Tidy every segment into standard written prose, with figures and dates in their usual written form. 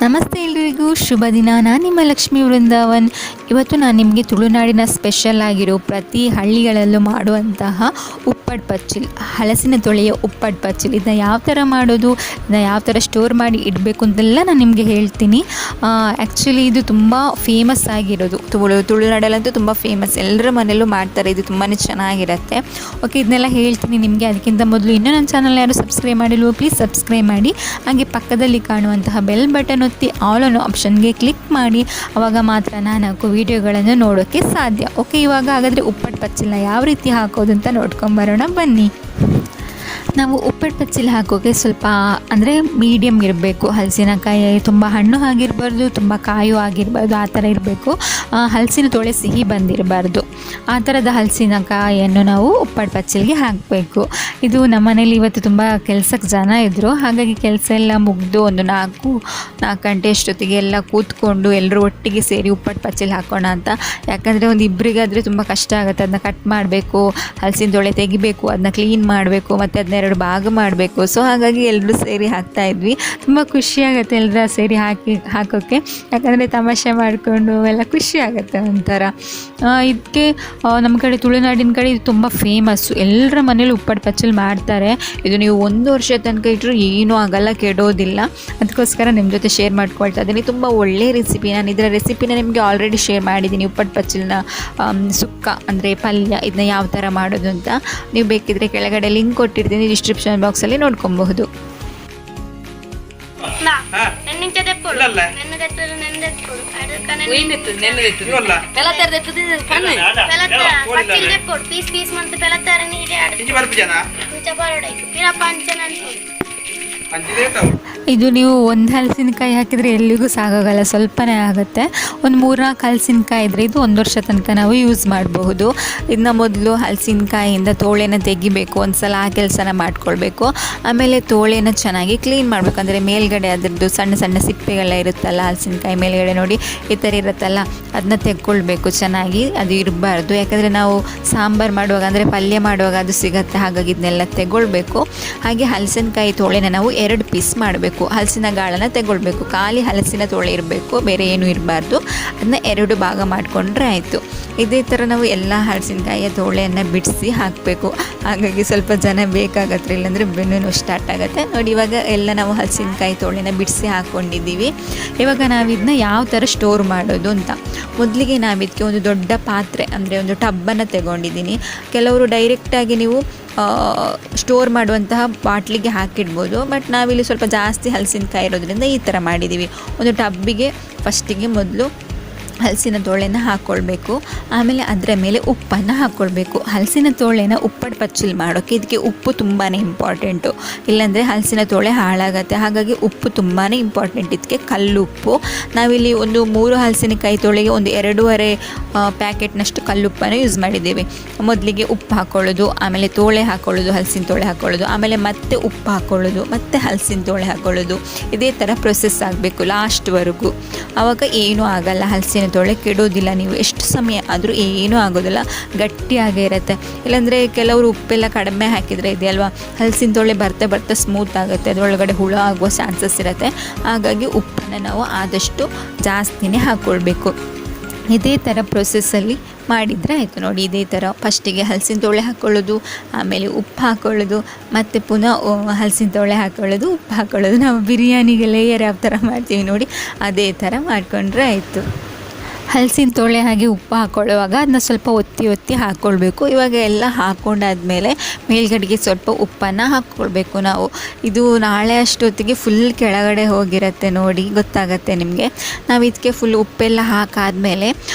ನಮಸ್ತೆ ಎಲ್ರಿಗೂ ಶುಭ ದಿನ. ನಾನು ನಿಮ್ಮ ಲಕ್ಷ್ಮಿ ವೃಂದಾವನ್. ಇವತ್ತು ನಾನು ನಿಮಗೆ ತುಳುನಾಡಿನ ಸ್ಪೆಷಲ್ ಆಗಿರೋ ಪ್ರತಿ ಹಳ್ಳಿಗಳಲ್ಲೂ ಮಾಡುವಂತಹ ಉಪ್ಪಡ್ ಪಚ್ಚಿಲ್, ಹಲಸಿನ ತೊಳೆಯ ಉಪ್ಪಡ್ ಪಚ್ಚಿಲ್, ಇದನ್ನ ಯಾವ ಥರ ಮಾಡೋದು, ಇದನ್ನ ಯಾವ ಥರ ಸ್ಟೋರ್ ಮಾಡಿ ಇಡಬೇಕು ಅಂತೆಲ್ಲ ನಾನು ನಿಮಗೆ ಹೇಳ್ತೀನಿ. ಆ್ಯಕ್ಚುಲಿ ಇದು ತುಂಬ ಫೇಮಸ್ ಆಗಿರೋದು, ತುಳುನಾಡಲ್ಲಂತೂ ತುಂಬ ಫೇಮಸ್, ಎಲ್ಲರ ಮನೆಯಲ್ಲೂ ಮಾಡ್ತಾರೆ. ಇದು ತುಂಬಾ ಚೆನ್ನಾಗಿರುತ್ತೆ. ಓಕೆ, ಇದನ್ನೆಲ್ಲ ಹೇಳ್ತೀನಿ ನಿಮಗೆ. ಅದಕ್ಕಿಂತ ಮೊದಲು ಇನ್ನೂ ನನ್ನ ಚಾನಲ್ ಯಾರು ಸಬ್ಸ್ಕ್ರೈಬ್ ಮಾಡಿಲ್ವೋ ಪ್ಲೀಸ್ ಸಬ್ಸ್ಕ್ರೈಬ್ ಮಾಡಿ. ಹಾಗೆ ಪಕ್ಕದಲ್ಲಿ ಕಾಣುವಂತಹ ಬೆಲ್ ಬಟನ್ ಒತ್ತಿ ಆಲ್ ಅನ್ನೋ ಆಪ್ಷನ್ಗೆ ಕ್ಲಿಕ್ ಮಾಡಿ. ಆವಾಗ ಮಾತ್ರ ನಾನು ಹಾಕೋ ವೀಡಿಯೋಗಳನ್ನು ನೋಡೋಕ್ಕೆ ಸಾಧ್ಯ. ಓಕೆ, ಇವಾಗ ಹಾಗಾದರೆ ಉಪ್ಪಟ್ಟು ಪಚ್ಚಿಲ್ನ ಯಾವ ರೀತಿ ಹಾಕೋದು ಅಂತ ನೋಡ್ಕೊಂಬರೋಣ ಬನ್ನಿ. ನಾವು ಉಪ್ಪಟ್ಟು ಪಚ್ಚಿಲ್ ಹಾಕೋಕ್ಕೆ ಸ್ವಲ್ಪ ಅಂದರೆ ಮೀಡಿಯಮ್ ಇರಬೇಕು. ಹಲಸಿನಕಾಯಿ ತುಂಬ ಹಣ್ಣು ಆಗಿರಬಾರ್ದು, ತುಂಬ ಕಾಯು ಆಗಿರಬಾರ್ದು, ಆ ಥರ ಇರಬೇಕು. ಹಲಸಿನ ತೊಳೆ ಸಿಹಿ ಬಂದಿರಬಾರ್ದು. ಆ ಥರದ ಹಲಸಿನಕಾಯಿಯನ್ನು ನಾವು ಉಪ್ಪಟ್ಟು ಪಚ್ಚಿಲ್ಗೆ ಹಾಕಬೇಕು. ಇದು ನಮ್ಮ ಮನೇಲಿ ಇವತ್ತು ತುಂಬ ಕೆಲಸಕ್ಕೆ ಜನ ಇದ್ದರು. ಹಾಗಾಗಿ ಕೆಲಸ ಎಲ್ಲ ಮುಗಿದು ಒಂದು 4 ಗಂಟೆ ಅಷ್ಟೊತ್ತಿಗೆ ಎಲ್ಲ ಕೂತ್ಕೊಂಡು ಎಲ್ಲರೂ ಒಟ್ಟಿಗೆ ಸೇರಿ ಉಪ್ಪಟ್ಟು ಪಚ್ಚಿಲ್ ಹಾಕೋಣ ಅಂತ. ಯಾಕಂದರೆ ಒಂದು ಇಬ್ಬರಿಗಾದರೆ ತುಂಬ ಕಷ್ಟ ಆಗುತ್ತೆ. ಅದನ್ನ ಕಟ್ ಮಾಡಬೇಕು, ಹಲಸಿನ ತೊಳೆ ತೆಗಿಬೇಕು, ಅದನ್ನ ಕ್ಲೀನ್ ಮಾಡಬೇಕು, ಮತ್ತು ಅದನ್ನ 2 ಭಾಗ ಮಾಡಬೇಕು. ಸೊ ಹಾಗಾಗಿ ಎಲ್ಲರೂ ಸೇರಿ ಹಾಕ್ತಾಯಿದ್ವಿ. ತುಂಬ ಖುಷಿಯಾಗುತ್ತೆ ಎಲ್ಲರ ಸೇರಿ ಹಾಕೋಕ್ಕೆ. ಯಾಕಂದರೆ ತಮಾಷೆ ಮಾಡಿಕೊಂಡು ಎಲ್ಲ ಖುಷಿ ಆಗುತ್ತೆ ಒಂಥರ. ಇದಕ್ಕೆ ನಮ್ಮ ಕಡೆ ತುಳುನಾಡಿನ ಕಡೆ ಇದು ತುಂಬ ಫೇಮಸ್ಸು. ಎಲ್ಲರ ಮನೇಲಿ ಉಪ್ಪಟ್ಟು ಪಚ್ಚಿಲ್ ಮಾಡ್ತಾರೆ. ಇದು ನೀವು 1 ವರ್ಷ ತನಕ ಇಟ್ಟರು ಏನೂ ಆಗಲ್ಲ, ಕೆಡೋದಿಲ್ಲ. ಅದಕ್ಕೋಸ್ಕರ ನಿಮ್ಮ ಜೊತೆ ಶೇರ್ ಮಾಡ್ಕೊಳ್ತಾ ಇದ್ದೀನಿ. ತುಂಬ ಒಳ್ಳೆಯ ರೆಸಿಪಿ. ನಾನು ಇದರ ರೆಸಿಪಿನ ನಿಮಗೆ ಆಲ್ರೆಡಿ ಶೇರ್ ಮಾಡಿದ್ದೀನಿ. ಉಪ್ಪಟ್ಟು ಪಚ್ಚಿಲ್ನ ಸುಕ್ಕ ಅಂದರೆ ಪಲ್ಯ, ಇದನ್ನ ಯಾವ ಥರ ಮಾಡೋದು ಅಂತ. ನೀವು ಬೇಕಿದ್ರೆ ಕೆಳಗಡೆ ಲಿಂಕ್ ಕೊಟ್ಟಿರ್ತೀನಿ, ಡಿಸ್ಕ್ರಿಪ್ಷನ್ ಬಾಕ್ಸಲ್ಲಿ ನೋಡ್ಕೊಬಹುದು. ಇದು ನೀವು ಒಂದು ಹಲಸಿನಕಾಯಿ ಹಾಕಿದರೆ ಎಲ್ಲಿಗೂ ಸಾಕಾಗಲ್ಲ, ಸ್ವಲ್ಪನೇ ಆಗುತ್ತೆ. ಒಂದು 3-4 ಹಲಸಿನಕಾಯಿ ಇದ್ದರೆ ಇದು 1 ವರ್ಷ ತನಕ ನಾವು ಯೂಸ್ ಮಾಡಬಹುದು. ಇದನ್ನ ಮೊದಲು ಹಲಸಿನಕಾಯಿಯಿಂದ ತೋಳೆನ ತೆಗಿಬೇಕು. ಒಂದು ಸಲ ಆ ಕೆಲಸನ ಮಾಡ್ಕೊಳ್ಬೇಕು. ಆಮೇಲೆ ತೋಳೆನ ಚೆನ್ನಾಗಿ ಕ್ಲೀನ್ ಮಾಡಬೇಕು. ಅಂದರೆ ಮೇಲ್ಗಡೆ ಅದರದ್ದು ಸಣ್ಣ ಸಣ್ಣ ಸಿಪ್ಪೆಗಳ ಇರುತ್ತಲ್ಲ, ಹಲಸಿನಕಾಯಿ ಮೇಲ್ಗಡೆ ನೋಡಿ ಈ ಥರ ಇರುತ್ತಲ್ಲ, ಅದನ್ನ ತೆಕ್ಕೊಳ್ಬೇಕು ಚೆನ್ನಾಗಿ. ಅದು ಇರಬಾರ್ದು. ಯಾಕಂದರೆ ನಾವು ಸಾಂಬಾರು ಮಾಡುವಾಗ ಅಂದರೆ ಪಲ್ಯ ಮಾಡುವಾಗ ಅದು ಸಿಗುತ್ತೆ. ಹಾಗಾಗಿ ಇದನ್ನೆಲ್ಲ ತೆಗೊಳ್ಬೇಕು. ಹಾಗೆ ಹಲಸಿನಕಾಯಿ ತೋಳೆನ ನಾವು 2 ಪೀಸ್ ಮಾಡಬೇಕು. ಹಲಸಿನ ಗಾಳನ್ನು ತೆಗೊಳ್ಬೇಕು. ಖಾಲಿ ಹಲಸಿನ ತೊಳೆ ಇರಬೇಕು, ಬೇರೆ ಏನೂ ಇರಬಾರ್ದು. ಅದನ್ನ 2 ಭಾಗ ಮಾಡಿಕೊಂಡ್ರೆ ಆಯಿತು. ಇದೇ ಥರ ನಾವು ಎಲ್ಲ ಹಲಸಿನಕಾಯಿಯ ತೊಳೆಯನ್ನು ಬಿಡಿಸಿ ಹಾಕಬೇಕು. ಹಾಗಾಗಿ ಸ್ವಲ್ಪ ಜನ ಬೇಕಾಗತ್ತೆ, ಇಲ್ಲಾಂದರೆ ಬೆನ್ನು ಸ್ಟಾರ್ಟ್ ಆಗುತ್ತೆ. ನೋಡಿ, ಇವಾಗ ಎಲ್ಲ ನಾವು ಹಲಸಿನಕಾಯಿ ತೊಳೆನ ಬಿಡಿಸಿ ಹಾಕ್ಕೊಂಡಿದ್ದೀವಿ. ಇವಾಗ ನಾವು ಇದನ್ನ ಯಾವ ಥರ ಸ್ಟೋರ್ ಮಾಡೋದು ಅಂತ. ಮೊದಲಿಗೆ ನಾವು ಇದಕ್ಕೆ ಒಂದು ದೊಡ್ಡ ಪಾತ್ರೆ ಅಂದರೆ ಒಂದು ಟಬ್ಬನ್ನು ತೆಗೊಂಡಿದ್ದೀನಿ. ಕೆಲವರು ಡೈರೆಕ್ಟಾಗಿ ನೀವು ಸ್ಟೋರ್ ಮಾಡುವಂತಹ ಬಾಟ್ಲಿಗೆ ಹಾಕಿಡ್ಬೋದು. ಬಟ್ ನಾವಿಲ್ಲಿ ಸ್ವಲ್ಪ ಜಾಸ್ತಿ ಹಲಸಿನಕಾಯಿ ಇರೋದ್ರಿಂದ ಈ ಥರ ಮಾಡಿದ್ದೀವಿ. ಒಂದು ಟಬ್ಬಿಗೆ ಫಸ್ಟಿಗೆ ಮೊದಲು ಹಲಸಿನ ತೊಳೆನ ಹಾಕ್ಕೊಳ್ಬೇಕು. ಆಮೇಲೆ ಅದರ ಮೇಲೆ ಉಪ್ಪನ್ನು ಹಾಕ್ಕೊಳ್ಬೇಕು. ಹಲಸಿನ ತೊಳೆನ ಉಪ್ಪಟ್ಟು ಪಚ್ಚಿಲ್ ಮಾಡೋಕ್ಕೆ ಇದಕ್ಕೆ ಉಪ್ಪು ತುಂಬಾ ಇಂಪಾರ್ಟೆಂಟು. ಇಲ್ಲಾಂದರೆ ಹಲಸಿನ ತೊಳೆ ಹಾಳಾಗತ್ತೆ. ಹಾಗಾಗಿ ಉಪ್ಪು ತುಂಬಾ ಇಂಪಾರ್ಟೆಂಟ್. ಇದಕ್ಕೆ ಕಲ್ಲುಪ್ಪು. ನಾವಿಲ್ಲಿ ಒಂದು 3 ಹಲಸಿನಕಾಯಿ ತೊಳೆಗೆ ಒಂದು 2.5 ಪ್ಯಾಕೆಟ್ನಷ್ಟು ಕಲ್ಲುಪ್ಪನ್ನು ಯೂಸ್ ಮಾಡಿದ್ದೀವಿ. ಮೊದಲಿಗೆ ಉಪ್ಪು ಹಾಕ್ಕೊಳ್ಳೋದು, ಆಮೇಲೆ ತೊಳೆ ಹಾಕ್ಕೊಳ್ಳೋದು, ಹಲಸಿನ ತೊಳೆ ಹಾಕ್ಕೊಳ್ಳೋದು, ಆಮೇಲೆ ಮತ್ತೆ ಉಪ್ಪು ಹಾಕ್ಕೊಳ್ಳೋದು, ಮತ್ತೆ ಹಲಸಿನ ತೊಳೆ ಹಾಕ್ಕೊಳ್ಳೋದು. ಇದೇ ಥರ ಪ್ರೊಸೆಸ್ ಆಗಬೇಕು ಲಾಸ್ಟ್ವರೆಗೂ. ಆವಾಗ ಏನೂ ಆಗಲ್ಲ, ಹಲಸಿನ ತೊಳೆ ಕೆಡೋದಿಲ್ಲ. ನೀವು ಎಷ್ಟು ಸಮಯ ಆದರೂ ಏನೂ ಆಗೋದಿಲ್ಲ, ಗಟ್ಟಿಯಾಗೇ ಇರುತ್ತೆ. ಇಲ್ಲಾಂದರೆ ಕೆಲವರು ಉಪ್ಪೆಲ್ಲ ಕಡಿಮೆ ಹಾಕಿದರೆ ಇದೆಯಲ್ವಾ, ಹಲಸಿನ ತೊಳೆ ಬರ್ತಾ ಸ್ಮೂತ್ ಆಗುತ್ತೆ, ಅದರೊಳಗಡೆ ಹುಳ ಆಗುವ ಚಾನ್ಸಸ್ ಇರುತ್ತೆ. ಹಾಗಾಗಿ ಉಪ್ಪನ್ನು ನಾವು ಆದಷ್ಟು ಜಾಸ್ತಿನೇ ಹಾಕ್ಕೊಳ್ಬೇಕು. ಇದೇ ಥರ ಪ್ರೊಸೆಸ್ಸಲ್ಲಿ ಮಾಡಿದರೆ ಆಯಿತು. ನೋಡಿ, ಇದೇ ಥರ ಫಸ್ಟಿಗೆ ಹಲಸಿನ ತೊಳೆ ಹಾಕ್ಕೊಳ್ಳೋದು, ಆಮೇಲೆ ಉಪ್ಪು ಹಾಕ್ಕೊಳ್ಳೋದು, ಮತ್ತು ಪುನಃ ಹಲಸಿನ ತೊಳೆ ಹಾಕ್ಕೊಳ್ಳೋದು, ಉಪ್ಪು ಹಾಕ್ಕೊಳ್ಳೋದು. ನಾವು ಬಿರಿಯಾನಿಗೆ ಲೇಯರ್ ಯಾವ ಥರ ಮಾಡ್ತೀವಿ ನೋಡಿ, ಅದೇ ಥರ ಮಾಡಿಕೊಂಡ್ರೆ ಆಯಿತು. ಹಲಸಿನ ತೊಳೆ ಹಾಗೆ ಉಪ್ಪು ಹಾಕ್ಕೊಳ್ಳುವಾಗ ಅದನ್ನ ಸ್ವಲ್ಪ ಒತ್ತಿ ಹಾಕ್ಕೊಳ್ಬೇಕು. ಇವಾಗ ಎಲ್ಲ ಹಾಕ್ಕೊಂಡಾದ್ಮೇಲೆ ಮೇಲ್ಗಡೆಗೆ ಸ್ವಲ್ಪ ಉಪ್ಪನ್ನು ಹಾಕ್ಕೊಳ್ಬೇಕು ನಾವು. ಇದು ನಾಳೆ ಅಷ್ಟೊತ್ತಿಗೆ ಫುಲ್ ಕೆಳಗಡೆ ಹೋಗಿರುತ್ತೆ, ನೋಡಿ ಗೊತ್ತಾಗತ್ತೆ ನಿಮಗೆ. ನಾವು ಇದಕ್ಕೆ ಫುಲ್ ಉಪ್ಪೆಲ್ಲ ಹಾಕಾದ್ಮೇಲೆ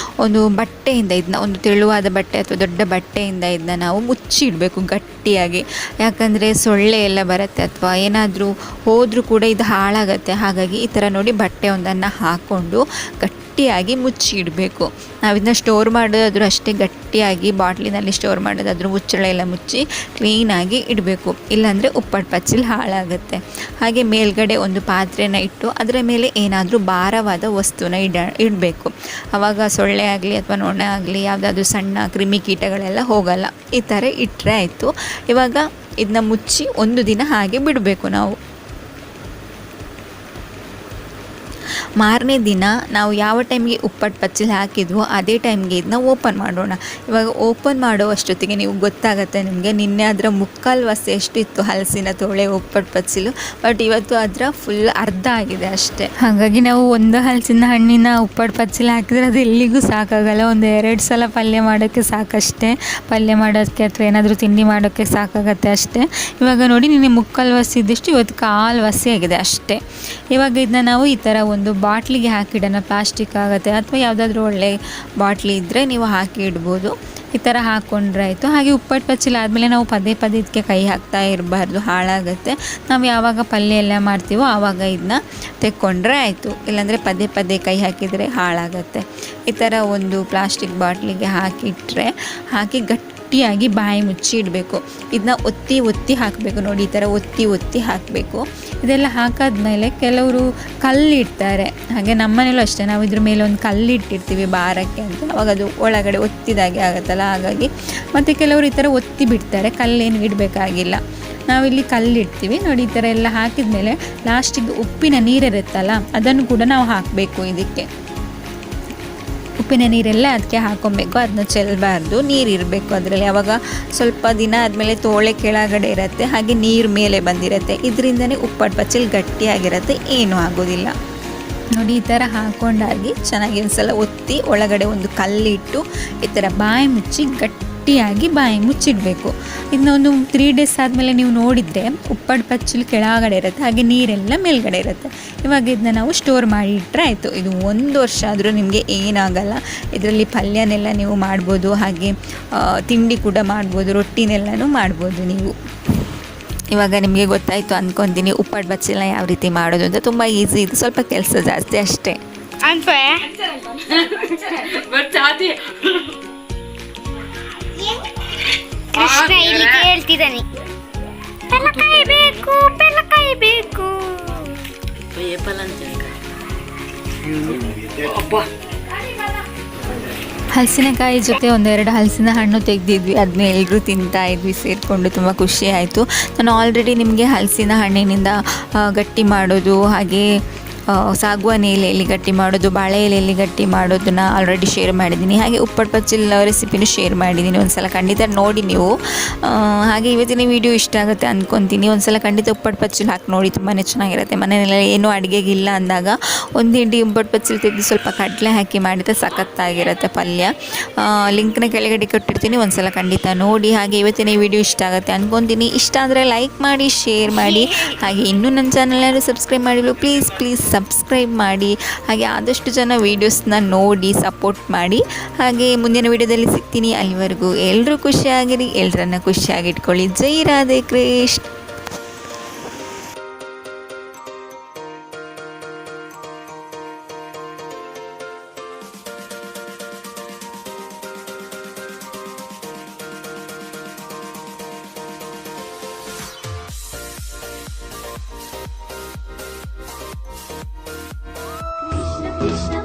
ಒಂದು ಬಟ್ಟೆಯಿಂದ ಇದನ್ನ, ಒಂದು ತೆಳುವಾದ ಬಟ್ಟೆ ಅಥವಾ ದೊಡ್ಡ ಬಟ್ಟೆಯಿಂದ ಇದನ್ನ ನಾವು ಮುಚ್ಚಿಡಬೇಕು ಗಟ್ಟಿಯಾಗಿ. ಯಾಕಂದರೆ ಸೊಳ್ಳೆ ಎಲ್ಲ ಬರುತ್ತೆ ಅಥವಾ ಏನಾದರೂ ಹೋದರೂ ಕೂಡ ಇದು ಹಾಳಾಗತ್ತೆ. ಹಾಗಾಗಿ ಈ ಥರ ನೋಡಿ ಬಟ್ಟೆ ಒಂದನ್ನು ಹಾಕ್ಕೊಂಡು ಗಟ್ಟಿಯಾಗಿ ಮುಚ್ಚಿ ಇಡಬೇಕು. ನಾವು ಇದನ್ನ ಸ್ಟೋರ್ ಮಾಡೋದಾದ್ರೂ ಅಷ್ಟೇ, ಗಟ್ಟಿಯಾಗಿ ಬಾಟ್ಲಿನಲ್ಲಿ ಸ್ಟೋರ್ ಮಾಡೋದಾದ್ರೂ ಮುಚ್ಚಳ ಎಲ್ಲ ಮುಚ್ಚಿ ಕ್ಲೀನಾಗಿ ಇಡಬೇಕು. ಇಲ್ಲಾಂದರೆ ಉಪ್ಪಟ್ಟು ಪಚ್ಚಿಲ್ ಹಾಳಾಗುತ್ತೆ. ಹಾಗೆ ಮೇಲ್ಗಡೆ ಒಂದು ಪಾತ್ರೆನ ಇಟ್ಟು ಅದರ ಮೇಲೆ ಏನಾದರೂ ಭಾರವಾದ ವಸ್ತುನ ಇಡಬೇಕು. ಆವಾಗ ಸೊಳ್ಳೆ ಆಗಲಿ ಅಥವಾ ನೊಣ ಆಗಲಿ ಯಾವುದಾದ್ರೂ ಸಣ್ಣ ಕ್ರಿಮಿಕೀಟಗಳೆಲ್ಲ ಹೋಗಲ್ಲ. ಈ ಥರ ಇಟ್ಟರೆ ಆಯಿತು. ಇವಾಗ ಇದನ್ನ ಮುಚ್ಚಿ 1 ದಿನ ಹಾಗೆ ಬಿಡಬೇಕು ನಾವು. ಮಾರನೇ ದಿನ ನಾವು ಯಾವ ಟೈಮ್ಗೆ ಉಪ್ಪಟ್ಟು ಪಚ್ಚಲ್ ಹಾಕಿದ್ವೋ ಅದೇ ಟೈಮ್ಗೆ ಇದನ್ನ ಓಪನ್ ಮಾಡೋಣ. ಇವಾಗ ಓಪನ್ ಮಾಡೋ ಅಷ್ಟೊತ್ತಿಗೆ ನೀವು ಗೊತ್ತಾಗುತ್ತೆ ನಿಮಗೆ, ನಿನ್ನೆ ಅದರ ಮುಕ್ಕಾಲು ವಾಸಿ ಎಷ್ಟಿತ್ತು ಹಲಸಿನ ತೋಳೆ ಉಪ್ಪಟ್ಟು ಪಚ್ಚಲು, ಬಟ್ ಇವತ್ತು ಅದರ ಫುಲ್ ಅರ್ಧ ಆಗಿದೆ ಅಷ್ಟೇ. ಹಾಗಾಗಿ ನಾವು ಒಂದು ಹಲಸಿನ ಹಣ್ಣಿನ ಉಪ್ಪಟ್ಟು ಪಚ್ಚಲು ಹಾಕಿದರೆ ಅದು ಎಲ್ಲಿಗೂ ಸಾಕಾಗಲ್ಲ. ಒಂದು 2 ಸಲ ಪಲ್ಯ ಮಾಡೋಕ್ಕೆ ಸಾಕಷ್ಟೇ, ಪಲ್ಯ ಮಾಡೋಕ್ಕೆ ಅಥವಾ ಏನಾದರೂ ತಿಂಡಿ ಮಾಡೋಕ್ಕೆ ಸಾಕಾಗತ್ತೆ ಅಷ್ಟೇ. ಇವಾಗ ನೋಡಿ ನಿನ್ನೆ ಮುಕ್ಕಾಲು ವಾಸಿ ಇದ್ದಷ್ಟು ಇವತ್ತು ಕಾಲು ವಾಸಿ ಆಗಿದೆ ಅಷ್ಟೇ. ಇವಾಗ ಇದನ್ನ ನಾವು ಈ ಥರ ಒಂದು ಬಾಟ್ಲಿಗೆ ಹಾಕಿಡೋಣ. ಪ್ಲಾಸ್ಟಿಕ್ ಆಗುತ್ತೆ ಅಥವಾ ಯಾವುದಾದ್ರೂ ಒಳ್ಳೆ ಬಾಟ್ಲಿ ಇದ್ದರೆ ನೀವು ಹಾಕಿ ಇಡ್ಬೋದು. ಈ ಥರ ಹಾಕ್ಕೊಂಡ್ರೆ ಆಯಿತು. ಹಾಗೆ ಉಪ್ಪಟ್ಟು ಪಚ್ಚಲ ಆದಮೇಲೆ ನಾವು ಪದೇ ಪದೇ ಇದಕ್ಕೆ ಕೈ ಹಾಕ್ತಾ ಇರಬಾರ್ದು, ಹಾಳಾಗುತ್ತೆ. ನಾವು ಯಾವಾಗ ಪಲ್ಯ ಎಲ್ಲ ಮಾಡ್ತೀವೋ ಆವಾಗ ಇದನ್ನ ತೆಕ್ಕೊಂಡ್ರೆ ಆಯಿತು, ಇಲ್ಲಾಂದರೆ ಪದೇ ಪದೇ ಕೈ ಹಾಕಿದರೆ ಹಾಳಾಗತ್ತೆ. ಈ ಥರ ಒಂದು ಪ್ಲಾಸ್ಟಿಕ್ ಬಾಟ್ಲಿಗೆ ಹಾಕಿ ಗಟ್ಟಿಯಾಗಿ ಬಾಯಿ ಮುಚ್ಚಿ ಇಡಬೇಕು. ಇದನ್ನ ಒತ್ತಿ ಒತ್ತಿ ಹಾಕಬೇಕು. ನೋಡಿ ಈ ಥರ ಒತ್ತಿ ಒತ್ತಿ ಹಾಕಬೇಕು. ಇದೆಲ್ಲ ಹಾಕಾದ್ಮೇಲೆ ಕೆಲವರು ಕಲ್ಲಿಡ್ತಾರೆ. ಹಾಗೆ ನಮ್ಮನೇಲೂ ಅಷ್ಟೇ, ನಾವು ಇದ್ರ ಮೇಲೆ ಒಂದು ಕಲ್ಲಿಟ್ಟಿರ್ತೀವಿ ಬಾರಕ್ಕೆ ಅಂತ, ಅವಾಗ ಅದು ಒಳಗಡೆ ಒತ್ತಿದಾಗೆ ಆಗುತ್ತಲ್ಲ, ಹಾಗಾಗಿ. ಮತ್ತು ಕೆಲವರು ಈ ಥರ ಒತ್ತಿ ಬಿಡ್ತಾರೆ, ಕಲ್ಲೇನು ಇಡಬೇಕಾಗಿಲ್ಲ. ನಾವಿಲ್ಲಿ ಕಲ್ಲಿಡ್ತೀವಿ. ನೋಡಿ ಈ ಥರ ಎಲ್ಲ ಹಾಕಿದ್ಮೇಲೆ ಲಾಸ್ಟಿಗೆ ಉಪ್ಪಿನ ನೀರಿರುತ್ತಲ್ಲ ಅದನ್ನು ಕೂಡ ನಾವು ಹಾಕಬೇಕು. ಇದಕ್ಕೆ ಉಪ್ಪಿನ ನೀರೆಲ್ಲ ಅದಕ್ಕೆ ಹಾಕೊಬೇಕು, ಅದನ್ನ ಚೆಲ್ಲಬಾರ್ದು, ನೀರು ಇರಬೇಕು ಅದರಲ್ಲಿ. ಆವಾಗ ಸ್ವಲ್ಪ ದಿನ ಆದಮೇಲೆ ತೋಳೆ ಕೆಳಗಡೆ ಇರುತ್ತೆ, ಹಾಗೆ ನೀರು ಮೇಲೆ ಬಂದಿರುತ್ತೆ. ಇದರಿಂದನೇ ಉಪ್ಪಟ್ಟು ಪಚ್ಚಲ್ ಗಟ್ಟಿಯಾಗಿರುತ್ತೆ, ಏನೂ ಆಗೋದಿಲ್ಲ. ನೋಡಿ ಈ ಥರ ಹಾಕ್ಕೊಂಡಾಗಿ ಚೆನ್ನಾಗಿ ಒಂದು ಸಲ ಒತ್ತಿ ಒಳಗಡೆ ಒಂದು ಕಲ್ಲಿಟ್ಟು ಈ ಥರ ಬಾಯಿ ಮುಚ್ಚಿ ಗಟ್ಟಿಯಾಗಿ ಬಾಯಿ ಮುಚ್ಚಿಡಬೇಕು. ಇದನ್ನ ಒಂದು 3 ಡೇಸ್ ಆದಮೇಲೆ ನೀವು ನೋಡಿದರೆ ಉಪ್ಪಟ್ಟು ಪಚ್ಚಲು ಕೆಳಗಡೆ ಇರುತ್ತೆ, ಹಾಗೆ ನೀರೆಲ್ಲ ಮೇಲ್ಗಡೆ ಇರುತ್ತೆ. ಇವಾಗ ಇದನ್ನ ನಾವು ಸ್ಟೋರ್ ಮಾಡಿ ಇಟ್ಟರೆ ಆಯಿತು. ಇದು 1 ವರ್ಷ ಆದರೂ ನಿಮಗೆ ಏನಾಗಲ್ಲ. ಇದರಲ್ಲಿ ಪಲ್ಯನೆಲ್ಲ ನೀವು ಮಾಡ್ಬೋದು, ಹಾಗೆ ತಿಂಡಿ ಕೂಡ ಮಾಡ್ಬೋದು, ರೊಟ್ಟಿನೆಲ್ಲನೂ ಮಾಡ್ಬೋದು ನೀವು. ಇವಾಗ ನಿಮಗೆ ಗೊತ್ತಾಯಿತು ಅಂದ್ಕೊತೀನಿ ಉಪ್ಪಟ್ಟು ಪಚ್ಚಲ ಯಾವ ರೀತಿ ಮಾಡೋದು ಅಂತ. ತುಂಬ ಈಸಿ, ಇದು ಸ್ವಲ್ಪ ಕೆಲಸ ಜಾಸ್ತಿ ಅಷ್ಟೇ. ಕೃಷ್ಣ ಇಲ್ಲಿ ಕೇಳ್ತಿದ್ದಾನೆ, ಬೆಲ್ಲಕಾಯಿ ಬೇಕು, ಬೆಲ್ಲಕಾಯಿ ಬೇಕು. ಹಲಸಿನಕಾಯಿ ಜೊತೆ 1-2 ಹಲಸಿನ ಹಣ್ಣು ತೆಗೆದಿದ್ವಿ, ಅದನ್ನ ಎಲ್ಲರೂ ತಿಂತಾಯಿದ್ವಿ ಸೇರಿಕೊಂಡು. ತುಂಬ ಖುಷಿ ಆಯಿತು. ನಾನು ಆಲ್ರೆಡಿ ನಿಮಗೆ ಹಲಸಿನ ಹಣ್ಣಿನಿಂದ ಗಟ್ಟಿ ಮಾಡೋದು, ಹಾಗೆ ಸಾಗುವಾನಿ ಎಲೆಯಲ್ಲಿ ಗಟ್ಟಿ ಮಾಡೋದು, ಬಾಳೆ ಎಲೆಯಲ್ಲಿ ಗಟ್ಟಿ ಮಾಡೋದನ್ನ ಆಲ್ರೆಡಿ ಶೇರ್ ಮಾಡಿದ್ದೀನಿ. ಹಾಗೆ ಉಪ್ಪಟ್ಟು ಪಚ್ಚಲ ರೆಸಿಪಿನೂ ಶೇರ್ ಮಾಡಿದ್ದೀನಿ, ಒಂದು ಸಲ ಖಂಡಿತ ನೋಡಿ ನೀವು. ಹಾಗೆ ಇವತ್ತಿನ ವಿಡಿಯೋ ಇಷ್ಟ ಆಗುತ್ತೆ ಅಂದ್ಕೊತೀನಿ. ಒಂದು ಸಲ ಖಂಡಿತ ಉಪ್ಪಟ್ಟು ಪಚ್ಚಲ ಹಾಕಿ ನೋಡಿ, ತುಂಬಾ ಚೆನ್ನಾಗಿರುತ್ತೆ. ಮನೆಯಲ್ಲ ಏನೂ ಅಡುಗೆಗಿಲ್ಲ ಅಂದಾಗ ಒಂದು ಹಿಂಡಿ ಉಪ್ಪಟ್ಟು ಪಚ್ಚಲ ತೆಗೆದು ಸ್ವಲ್ಪ ಕಡಲೆ ಹಾಕಿ ಮಾಡಿದರೆ ಸಖತ್ತಾಗಿರುತ್ತೆ ಪಲ್ಯ. ಲಿಂಕ್ನ ಕೆಳಗಡೆ ಕೊಟ್ಟಿರ್ತೀನಿ, ಒಂದು ಸಲ ಖಂಡಿತ ನೋಡಿ. ಹಾಗೆ ಇವತ್ತಿನ ವಿಡಿಯೋ ಇಷ್ಟ ಆಗುತ್ತೆ ಅಂದ್ಕೊತೀನಿ. ಇಷ್ಟ ಆದರೆ ಲೈಕ್ ಮಾಡಿ, ಶೇರ್ ಮಾಡಿ. ಹಾಗೆ ಇನ್ನೂ ನನ್ನ ಚಾನಲ್ನ ಸಬ್ಸ್ಕ್ರೈಬ್ ಮಾಡಿಲ್ಲ, ಪ್ಲೀಸ್ ಸಬ್ಸ್ಕ್ರೈಬ್ ಮಾಡಿ. ಹಾಗೆ ಆದಷ್ಟು ಜನ ವೀಡಿಯೋಸ್ನ ನೋಡಿ ಸಪೋರ್ಟ್ ಮಾಡಿ. ಹಾಗೆ ಮುಂದಿನ ವೀಡಿಯೋದಲ್ಲಿ ಸಿಗ್ತೀನಿ. ಅಲ್ಲಿವರೆಗೂ ಎಲ್ಲರೂ ಖುಷಿಯಾಗಿರಿ, ಎಲ್ಲರನ್ನ ಖುಷಿಯಾಗಿಟ್ಕೊಳ್ಳಿ. ಜೈ ರಾಧೆ ಕೃಷ್ಣ. Krishna